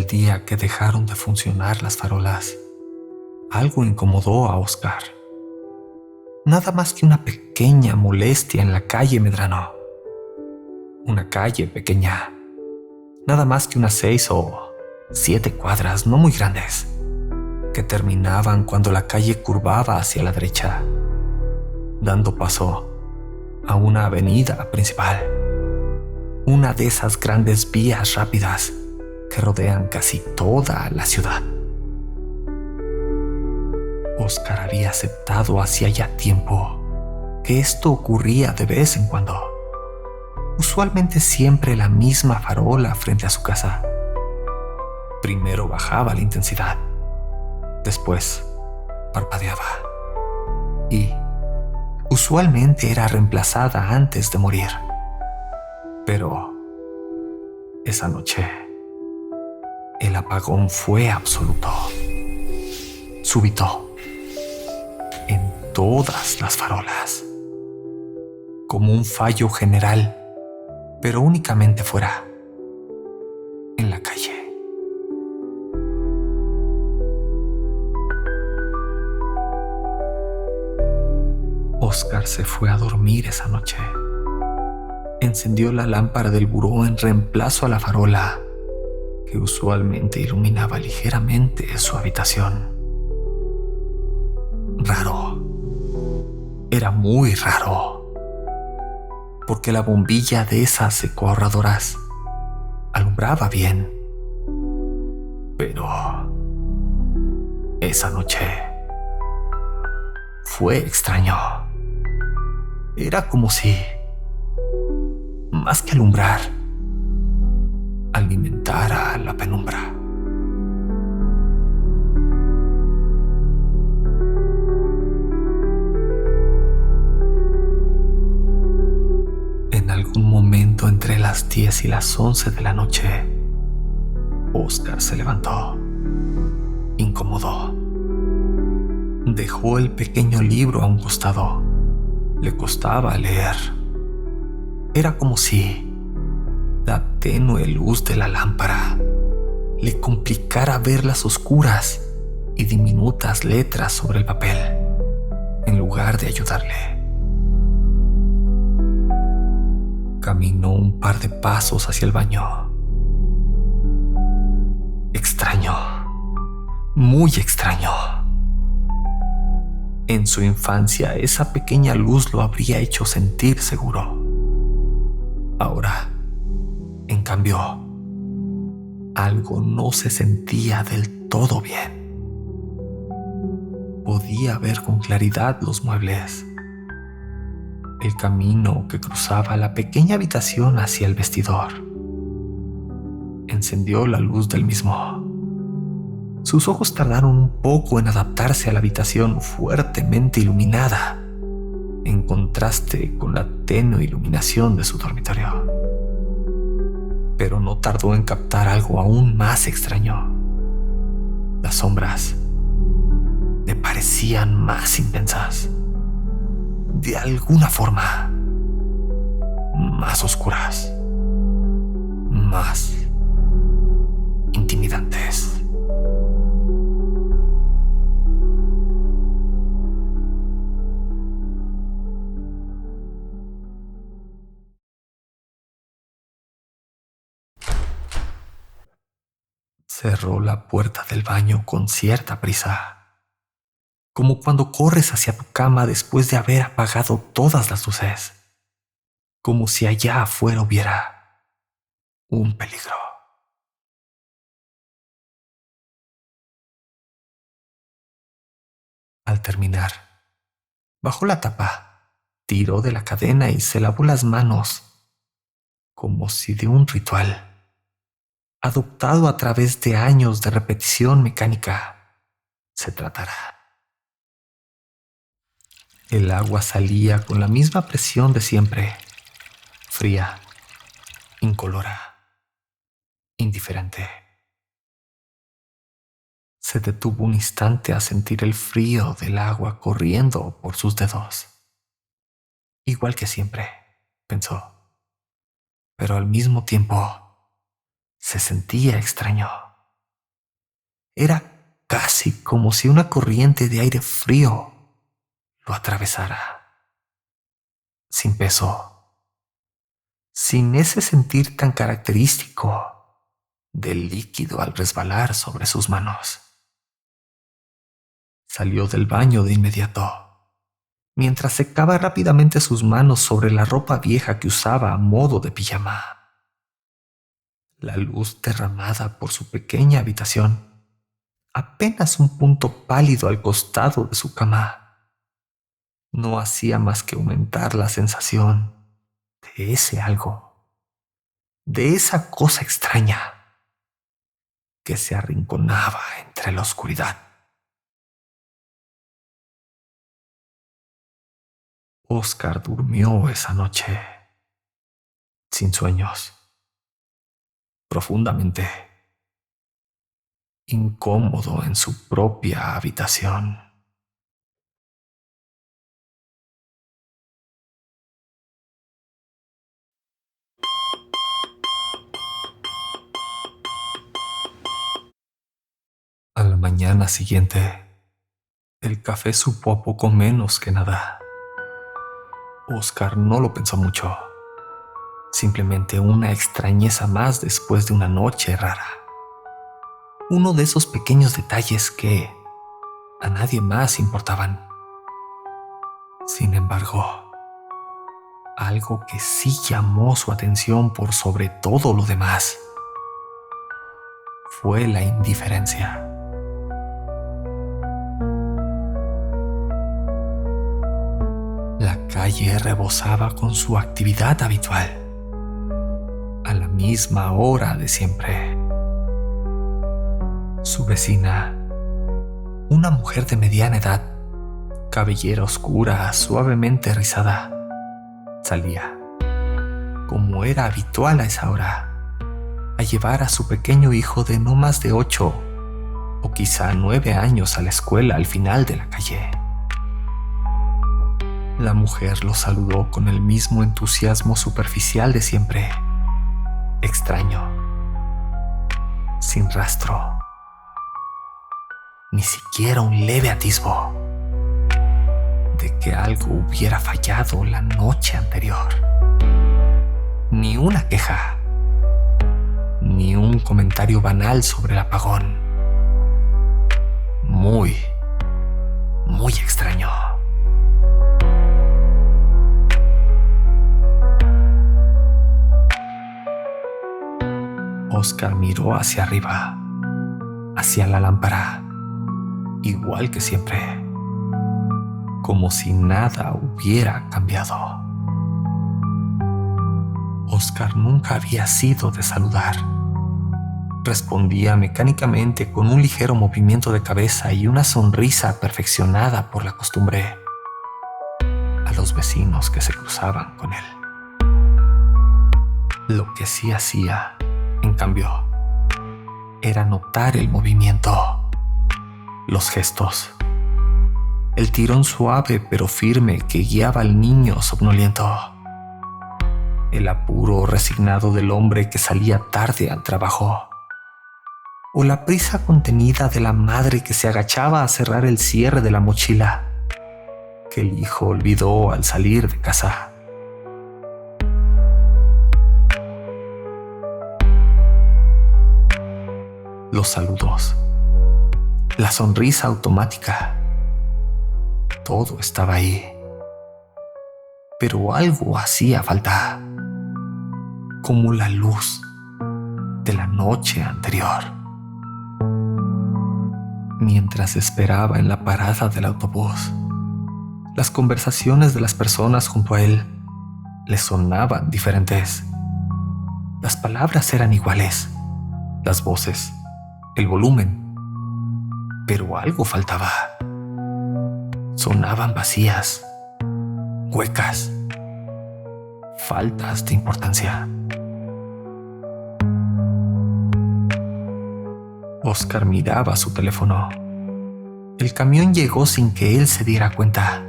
el día que dejaron de funcionar las farolas, algo incomodó a Oscar. Nada más que una pequeña molestia en la calle Medrano. Una calle pequeña. Nada más que unas 6 o 7 cuadras no muy grandes, que terminaban cuando la calle curvaba hacia la derecha, dando paso a una avenida principal. Una de esas grandes vías rápidas que rodean casi toda la ciudad. Oscar había aceptado hacía ya tiempo que esto ocurría de vez en cuando. Usualmente siempre la misma farola frente a su casa. Primero bajaba la intensidad, después parpadeaba y usualmente era reemplazada antes de morir. Pero esa noche el apagón fue absoluto, súbito, en todas las farolas, como un fallo general, pero únicamente fuera, en la calle. Oscar se fue a dormir esa noche. Encendió la lámpara del buró en reemplazo a la farola, que usualmente iluminaba ligeramente su habitación. Raro. Era muy raro. Porque la bombilla de esas ecoahorradoras alumbraba bien. Pero esa noche fue extraño. Era como si, más que alumbrar, alimentara la penumbra. En algún momento entre las 10 y las 11 de la noche, Oscar se levantó, incómodo. Dejó el pequeño libro a un costado. Le costaba leer. Era como si la tenue luz de la lámpara le complicara ver las oscuras y diminutas letras sobre el papel, en lugar de ayudarle. Caminó un par de pasos hacia el baño. Extraño, muy extraño. En su infancia, esa pequeña luz lo habría hecho sentir seguro. Ahora, en cambio, algo no se sentía del todo bien. Podía ver con claridad los muebles, el camino que cruzaba la pequeña habitación hacia el vestidor. Encendió la luz del mismo. Sus ojos tardaron un poco en adaptarse a la habitación fuertemente iluminada, en contraste con la tenue iluminación de su dormitorio. Pero no tardó en captar algo aún más extraño. Las sombras le parecían más intensas, de alguna forma, más oscuras, más intimidantes. Cerró la puerta del baño con cierta prisa, como cuando corres hacia tu cama después de haber apagado todas las luces, como si allá afuera hubiera un peligro. Al terminar, bajó la tapa, tiró de la cadena y se lavó las manos, como si de un ritual adoptado a través de años de repetición mecánica se tratara. El agua salía con la misma presión de siempre, fría, incolora, indiferente. Se detuvo un instante a sentir el frío del agua corriendo por sus dedos. Igual que siempre, pensó, pero al mismo tiempo se sentía extraño. Era casi como si una corriente de aire frío lo atravesara, sin peso, sin ese sentir tan característico del líquido al resbalar sobre sus manos. Salió del baño de inmediato, mientras secaba rápidamente sus manos sobre la ropa vieja que usaba a modo de pijama. La luz derramada por su pequeña habitación, apenas un punto pálido al costado de su cama, no hacía más que aumentar la sensación de ese algo, de esa cosa extraña que se arrinconaba entre la oscuridad. Oscar durmió esa noche, sin sueños, profundamente incómodo en su propia habitación. A la mañana siguiente, el café supo a poco menos que nada. Oscar no lo pensó mucho, simplemente una extrañeza más después de una noche rara. Uno de esos pequeños detalles que a nadie más importaban. Sin embargo, algo que sí llamó su atención por sobre todo lo demás fue la indiferencia. La calle rebosaba con su actividad habitual, a la misma hora de siempre. Su vecina, una mujer de mediana edad, cabellera oscura, suavemente rizada, salía, como era habitual a esa hora, a llevar a su pequeño hijo de no más de 8 o quizá 9 años a la escuela al final de la calle. La mujer lo saludó con el mismo entusiasmo superficial de siempre, extraño, sin rastro, ni siquiera un leve atisbo de que algo hubiera fallado la noche anterior. Ni una queja, ni un comentario banal sobre el apagón. Muy extraño. Oscar miró hacia arriba, hacia la lámpara, igual que siempre, como si nada hubiera cambiado. Oscar nunca había sido de saludar. Respondía mecánicamente con un ligero movimiento de cabeza y una sonrisa perfeccionada por la costumbre a los vecinos que se cruzaban con él. Lo que sí hacía, en cambio, era notar el movimiento, los gestos, el tirón suave pero firme que guiaba al niño somnoliento, el apuro resignado del hombre que salía tarde al trabajo, o la prisa contenida de la madre que se agachaba a cerrar el cierre de la mochila que el hijo olvidó al salir de casa. Los saludos, la sonrisa automática, todo estaba ahí. Pero algo hacía falta, como la luz de la noche anterior. Mientras esperaba en la parada del autobús, las conversaciones de las personas junto a él le sonaban diferentes. Las palabras eran iguales, las voces, el volumen, pero algo faltaba. Sonaban vacías, huecas, faltas de importancia. Oscar miraba su teléfono. El camión llegó sin que él se diera cuenta,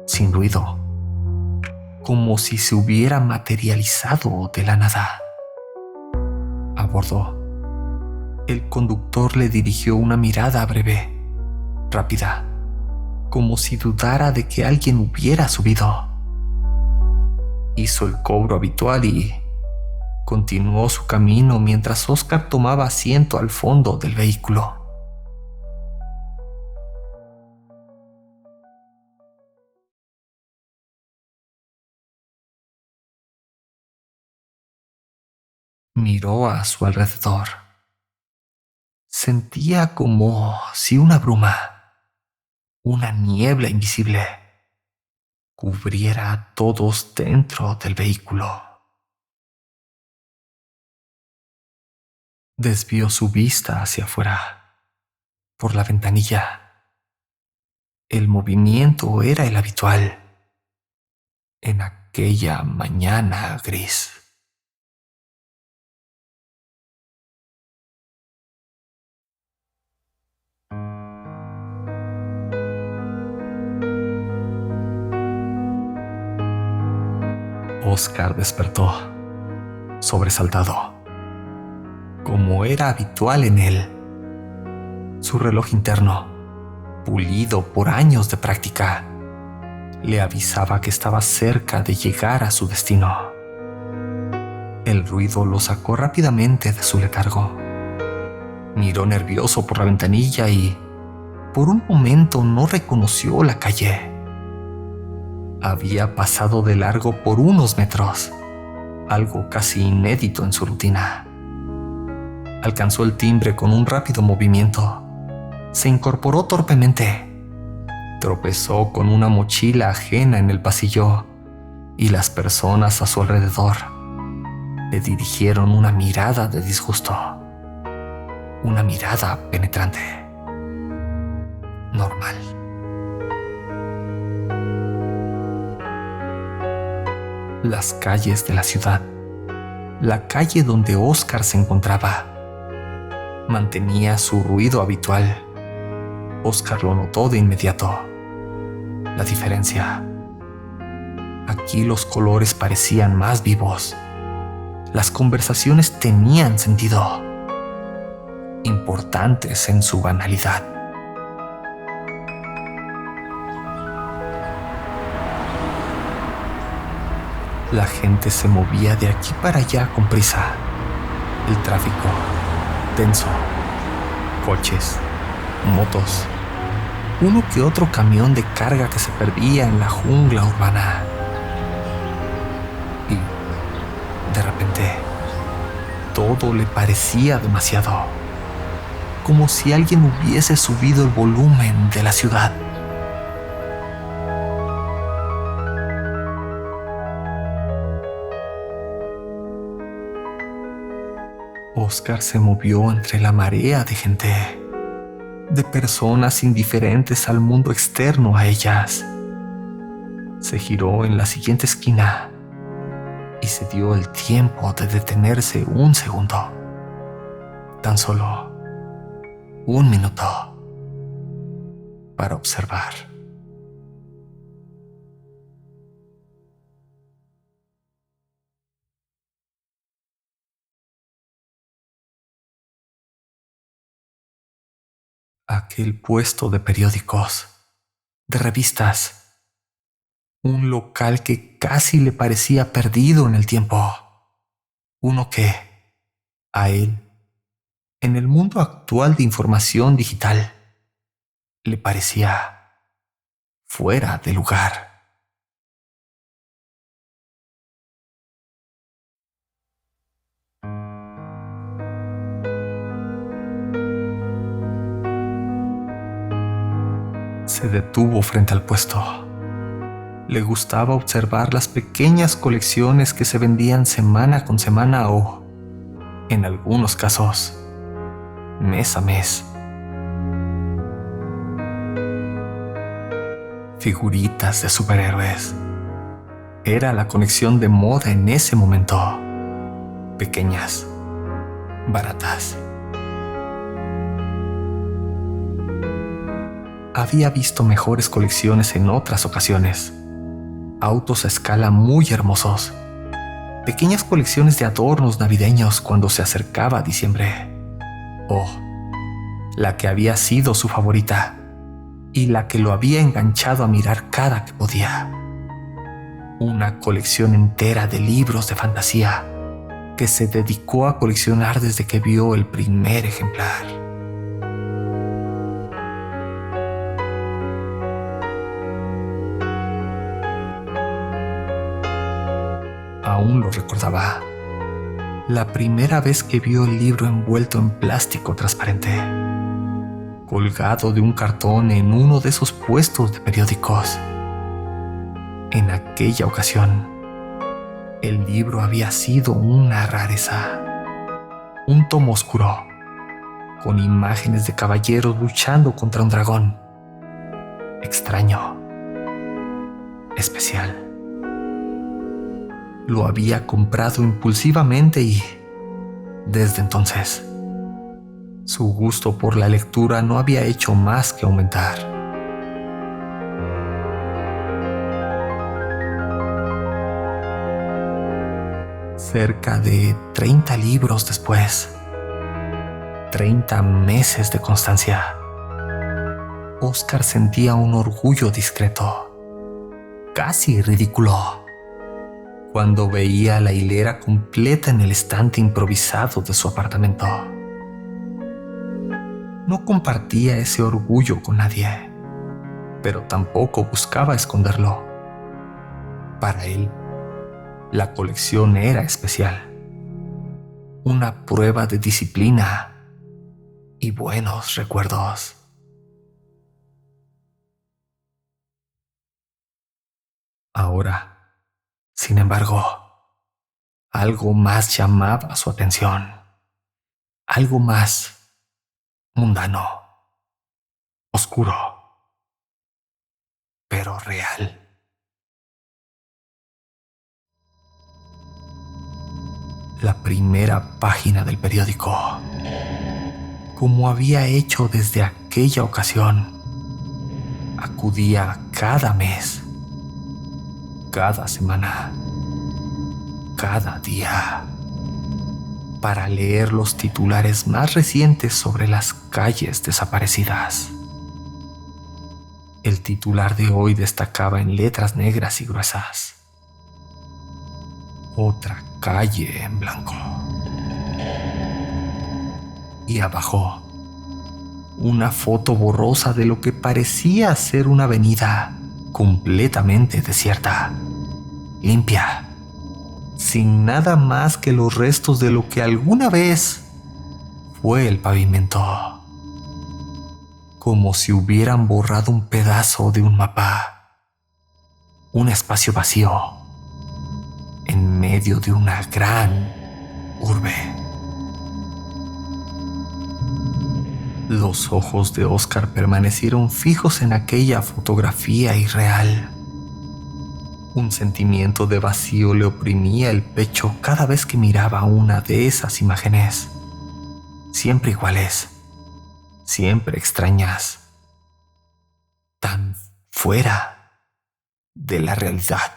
sin ruido, como si se hubiera materializado de la nada. Abordó, El conductor le dirigió una mirada breve, rápida, como si dudara de que alguien hubiera subido. Hizo el cobro habitual y continuó su camino mientras Oscar tomaba asiento al fondo del vehículo. Miró a su alrededor. Sentía como si una bruma, una niebla invisible, cubriera a todos dentro del vehículo. Desvió su vista hacia afuera, por la ventanilla. El movimiento era el habitual en aquella mañana gris. Oscar despertó, sobresaltado, como era habitual en él. Su reloj interno, pulido por años de práctica, le avisaba que estaba cerca de llegar a su destino. El ruido lo sacó rápidamente de su letargo. Miró nervioso por la ventanilla y, por un momento, no reconoció la calle. Había pasado de largo por unos metros, algo casi inédito en su rutina. Alcanzó el timbre con un rápido movimiento. Se incorporó torpemente. Tropezó con una mochila ajena en el pasillo y las personas a su alrededor le dirigieron una mirada de disgusto. Una mirada penetrante. Normal. Las calles de la ciudad, la calle donde Oscar se encontraba, mantenía su ruido habitual. Oscar lo notó de inmediato. La diferencia. Aquí los colores parecían más vivos. Las conversaciones tenían sentido, importantes en su banalidad. La gente se movía de aquí para allá con prisa. El tráfico, denso. Coches, motos, uno que otro camión de carga que se perdía en la jungla urbana. Y, de repente, todo le parecía demasiado. Como si alguien hubiese subido el volumen de la ciudad. Oscar se movió entre la marea de gente, de personas indiferentes al mundo externo a ellas. Se giró en la siguiente esquina y se dio el tiempo de detenerse un segundo. Tan solo un minuto para observar. Aquel puesto de periódicos, de revistas, un local que casi le parecía perdido en el tiempo, uno que, a él, en el mundo actual de información digital, le parecía fuera de lugar. Se detuvo frente al puesto. Le gustaba observar las pequeñas colecciones que se vendían semana con semana o, en algunos casos, mes a mes. Figuritas de superhéroes. Era la conexión de moda en ese momento. Pequeñas, baratas. Había visto mejores colecciones en otras ocasiones. Autos a escala muy hermosos. Pequeñas colecciones de adornos navideños cuando se acercaba diciembre. Oh, la que había sido su favorita y la que lo había enganchado a mirar cada que podía. Una colección entera de libros de fantasía que se dedicó a coleccionar desde que vio el primer ejemplar. Aún lo recordaba. La primera vez que vio el libro envuelto en plástico transparente, colgado de un cartón en uno de esos puestos de periódicos. En aquella ocasión, el libro había sido una rareza. Un tomo oscuro, con imágenes de caballeros luchando contra un dragón. Extraño. Especial. Lo había comprado impulsivamente y, desde entonces, su gusto por la lectura no había hecho más que aumentar. Cerca de 30 libros después, 30 meses de constancia, Oscar sentía un orgullo discreto, casi ridículo, cuando veía la hilera completa en el estante improvisado de su apartamento. No compartía ese orgullo con nadie, pero tampoco buscaba esconderlo. Para él, la colección era especial, una prueba de disciplina y buenos recuerdos. Ahora, sin embargo, algo más llamaba su atención, algo más mundano, oscuro, pero real. La primera página del periódico, como había hecho desde aquella ocasión, acudía cada mes, cada semana, cada día, para leer los titulares más recientes sobre las calles desaparecidas. El titular de hoy destacaba en letras negras y gruesas: otra calle en blanco. Y abajo, una foto borrosa de lo que parecía ser una avenida completamente desierta, limpia, sin nada más que los restos de lo que alguna vez fue el pavimento. Como si hubieran borrado un pedazo de un mapa, un espacio vacío en medio de una gran urbe. Los ojos de Oscar permanecieron fijos en aquella fotografía irreal. Un sentimiento de vacío le oprimía el pecho cada vez que miraba una de esas imágenes. Siempre iguales, siempre extrañas, tan fuera de la realidad.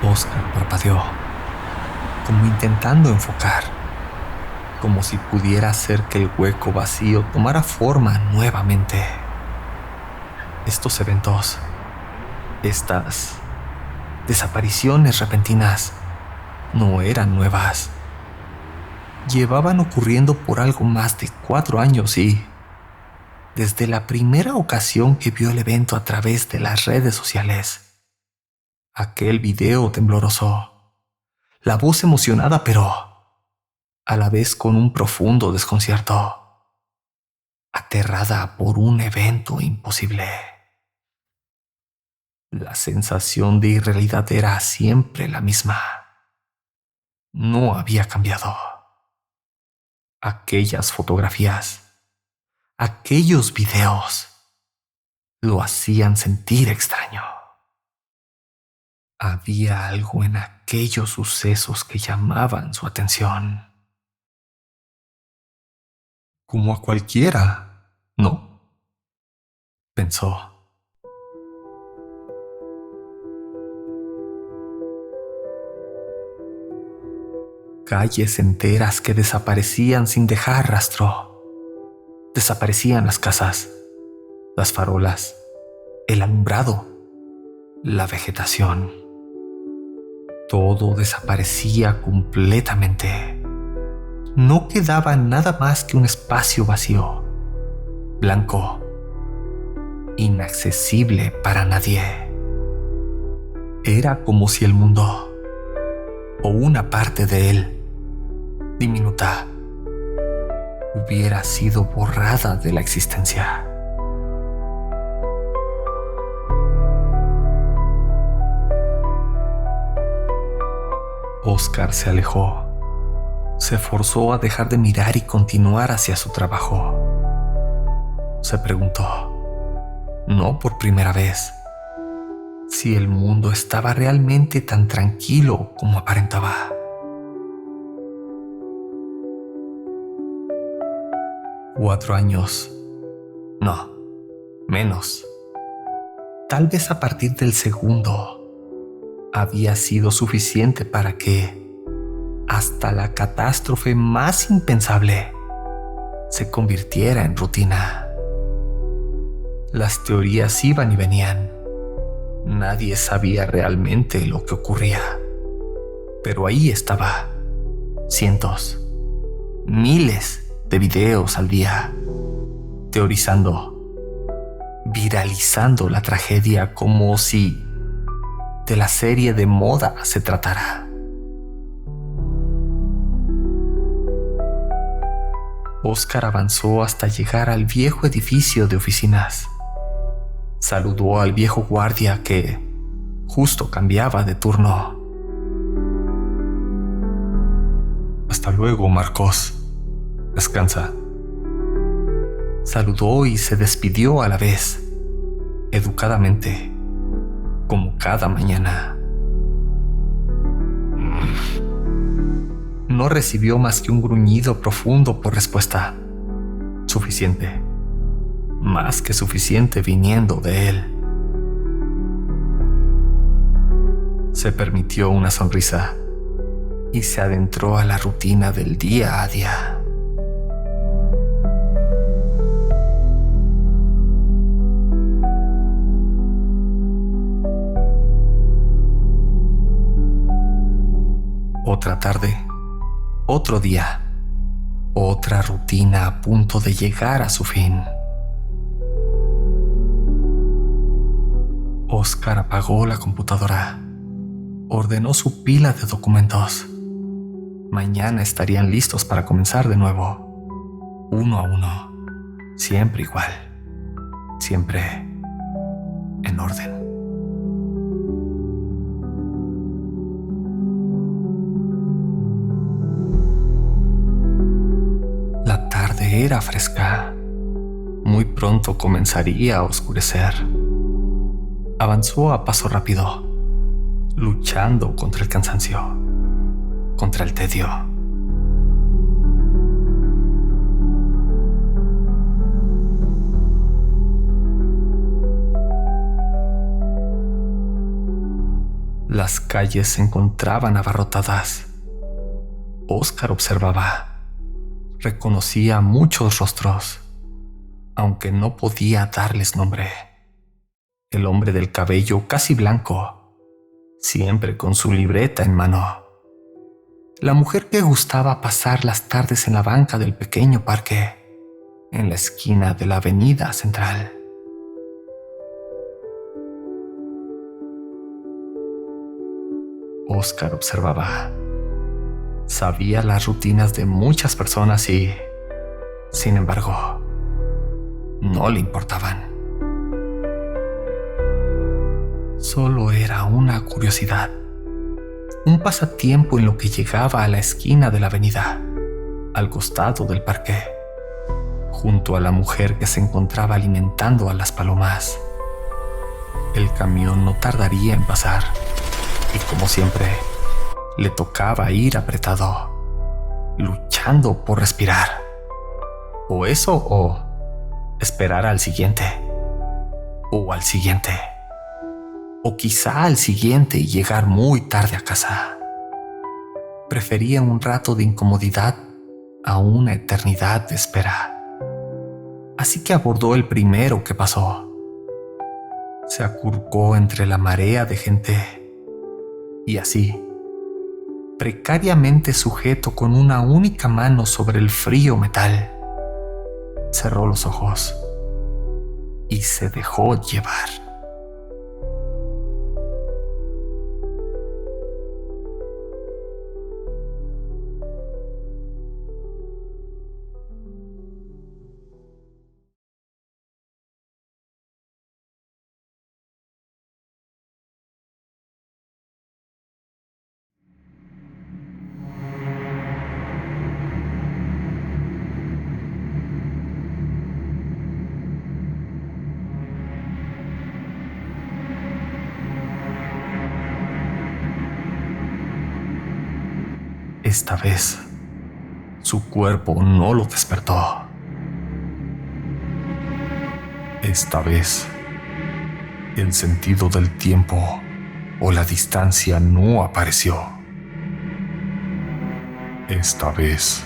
Oscar parpadeó, como intentando enfocar, como si pudiera hacer que el hueco vacío tomara forma nuevamente. Estos eventos, estas desapariciones repentinas, no eran nuevas. Llevaban ocurriendo por algo más de 4 años y, desde la primera ocasión que vio el evento a través de las redes sociales, aquel video tembloroso, la voz emocionada pero a la vez con un profundo desconcierto, aterrada por un evento imposible. La sensación de irrealidad era siempre la misma. No había cambiado. Aquellas fotografías, aquellos videos, lo hacían sentir extraño. Había algo en aquellos sucesos que llamaban su atención. Como a cualquiera, ¿no? Pensó. Calles enteras que desaparecían sin dejar rastro. Desaparecían las casas, las farolas, el alumbrado, la vegetación. Todo desaparecía completamente. No quedaba nada más que un espacio vacío, blanco, inaccesible para nadie. Era como si el mundo, o una parte de él, diminuta, hubiera sido borrada de la existencia. Oscar se alejó. Se forzó a dejar de mirar y continuar hacia su trabajo. Se preguntó, no por primera vez, si el mundo estaba realmente tan tranquilo como aparentaba. 4 años. No, menos. Tal vez a partir del segundo había sido suficiente para que, hasta la catástrofe más impensable, se convirtiera en rutina. Las teorías iban y venían. Nadie sabía realmente lo que ocurría. Pero ahí estaba, cientos, miles de videos al día, teorizando, viralizando la tragedia como si de la serie de moda se tratara. Oscar avanzó hasta llegar al viejo edificio de oficinas. Saludó al viejo guardia que justo cambiaba de turno. Hasta luego, Marcos. Descansa. Saludó y se despidió a la vez, educadamente, como cada mañana. No recibió más que un gruñido profundo por respuesta. Suficiente. Más que suficiente viniendo de él. Se permitió una sonrisa y se adentró a la rutina del día a día. Otra tarde, otro día, otra rutina a punto de llegar a su fin. Oscar apagó la computadora, ordenó su pila de documentos. Mañana estarían listos para comenzar de nuevo, uno a uno, siempre igual, siempre en orden. La tarde era fresca. Muy pronto comenzaría a oscurecer. Avanzó a paso rápido, luchando contra el cansancio, contra el tedio. Las calles se encontraban abarrotadas. Oscar observaba. Reconocía muchos rostros, aunque no podía darles nombre. El hombre del cabello casi blanco, siempre con su libreta en mano. La mujer que gustaba pasar las tardes en la banca del pequeño parque, en la esquina de la avenida central. Oscar observaba. Sabía las rutinas de muchas personas y, sin embargo, no le importaban. Solo era una curiosidad, un pasatiempo en lo que llegaba a la esquina de la avenida, al costado del parque, junto a la mujer que se encontraba alimentando a las palomas. El camión no tardaría en pasar. Y como siempre, le tocaba ir apretado, luchando por respirar. O eso o esperar al siguiente. O al siguiente. O quizá al siguiente y llegar muy tarde a casa. Prefería un rato de incomodidad a una eternidad de espera. Así que abordó el primero que pasó. Se acurrucó entre la marea de gente y así, precariamente sujeto con una única mano sobre el frío metal, cerró los ojos y se dejó llevar. Esta vez, su cuerpo no lo despertó. Esta vez, el sentido del tiempo o la distancia no apareció. Esta vez,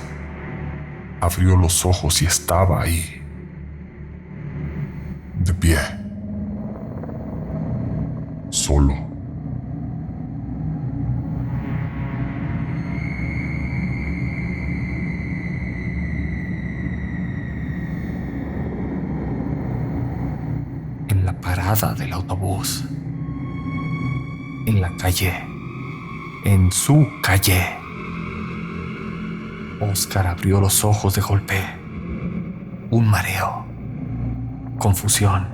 abrió los ojos y estaba ahí, de pie, solo. En la parada del autobús, en la calle, en su calle. Oscar abrió los ojos de golpe. Un mareo, confusión.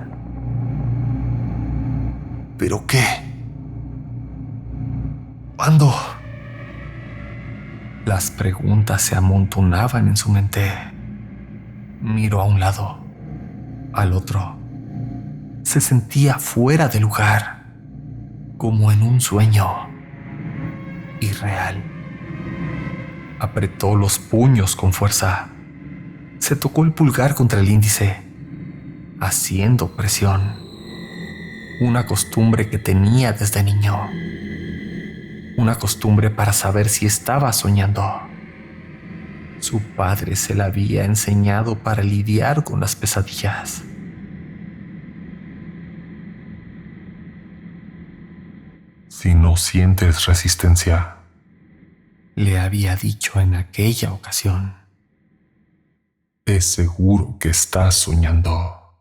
¿Pero qué? ¿Cuándo? Las preguntas se amontonaban en su mente. Miró a un lado, al otro. Se sentía fuera de lugar, como en un sueño irreal. Apretó los puños con fuerza. Se tocó el pulgar contra el índice, haciendo presión. Una costumbre que tenía desde niño. Una costumbre para saber si estaba soñando. Su padre se la había enseñado para lidiar con las pesadillas. Si no sientes resistencia, le había dicho en aquella ocasión, es seguro que estás soñando.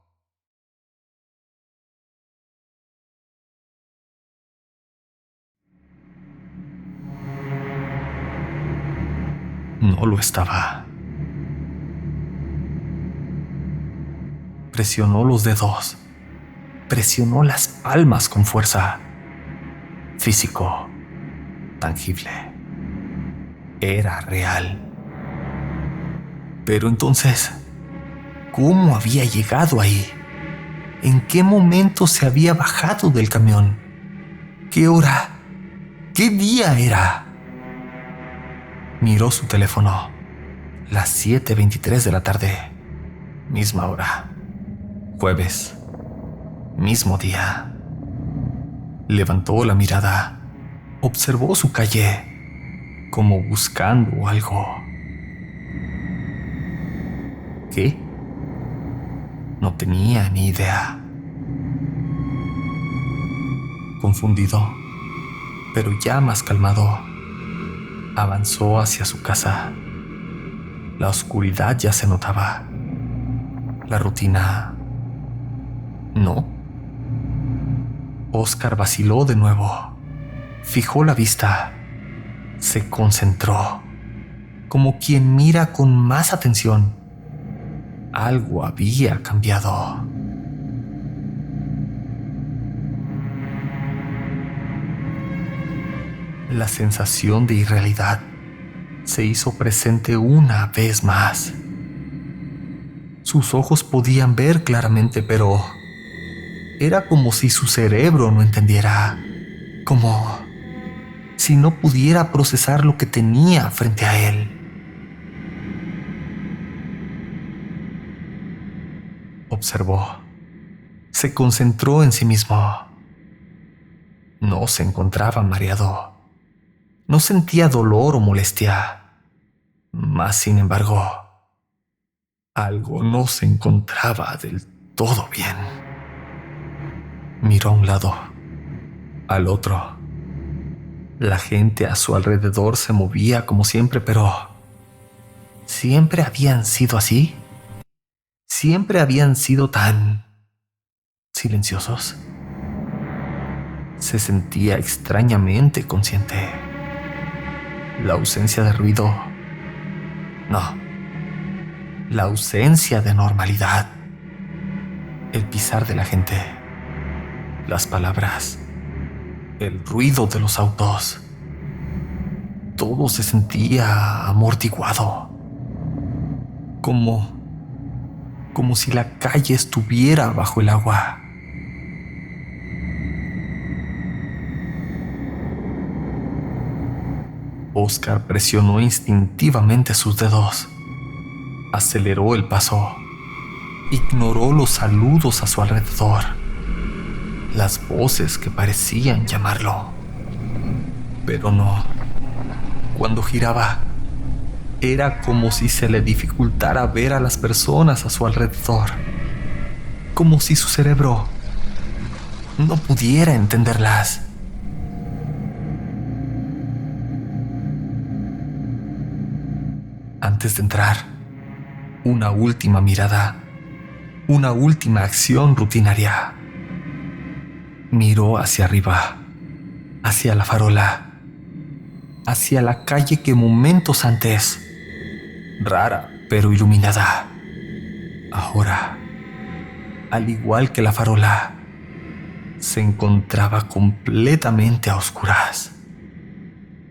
No lo estaba. Presionó los dedos, presionó las palmas con fuerza. Físico, tangible. Era real. Pero entonces, ¿cómo había llegado ahí? ¿En qué momento se había bajado del camión? ¿Qué hora? ¿Qué día era? Miró su teléfono. Las 7:23 de la tarde. Misma hora. Jueves. Mismo día. Levantó la mirada. Observó su calle, como buscando algo. ¿Qué? No tenía ni idea. Confundido, pero ya más calmado, avanzó hacia su casa. La oscuridad ya se notaba. La rutina... no. Oscar vaciló de nuevo. Fijó la vista. Se concentró, como quien mira con más atención. Algo había cambiado. La sensación de irrealidad se hizo presente una vez más. Sus ojos podían ver claramente, pero era como si su cerebro no entendiera. Como si no pudiera procesar lo que tenía frente a él. Observó. Se concentró en sí mismo. No se encontraba mareado. No sentía dolor o molestia. Mas, sin embargo, algo no se encontraba del todo bien. Miró a un lado, al otro. La gente a su alrededor se movía como siempre, pero ¿siempre habían sido así? ¿Siempre habían sido tan silenciosos? Se sentía extrañamente consciente. La ausencia de ruido. No. La ausencia de normalidad. El pisar de la gente. Las palabras. El ruido de los autos. Todo se sentía amortiguado. Como si la calle estuviera bajo el agua. Oscar presionó instintivamente sus dedos. Aceleró el paso. Ignoró los saludos a su alrededor. Las voces que parecían llamarlo. Pero no. Cuando giraba, era como si se le dificultara ver a las personas a su alrededor. Como si su cerebro no pudiera entenderlas. Antes de entrar, una última mirada, una última acción rutinaria. Miró hacia arriba, hacia la farola, hacia la calle que momentos antes, rara pero iluminada, ahora, al igual que la farola, se encontraba completamente a oscuras.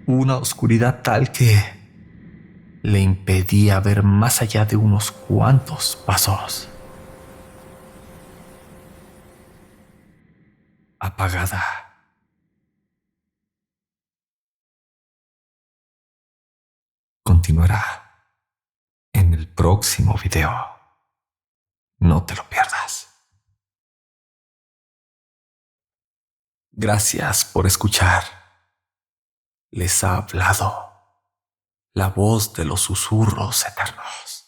Una oscuridad tal que le impedía ver más allá de unos cuantos pasos. Apagada. Continuará en el próximo video. No te lo pierdas. Gracias por escuchar. Les ha hablado la voz de los susurros eternos.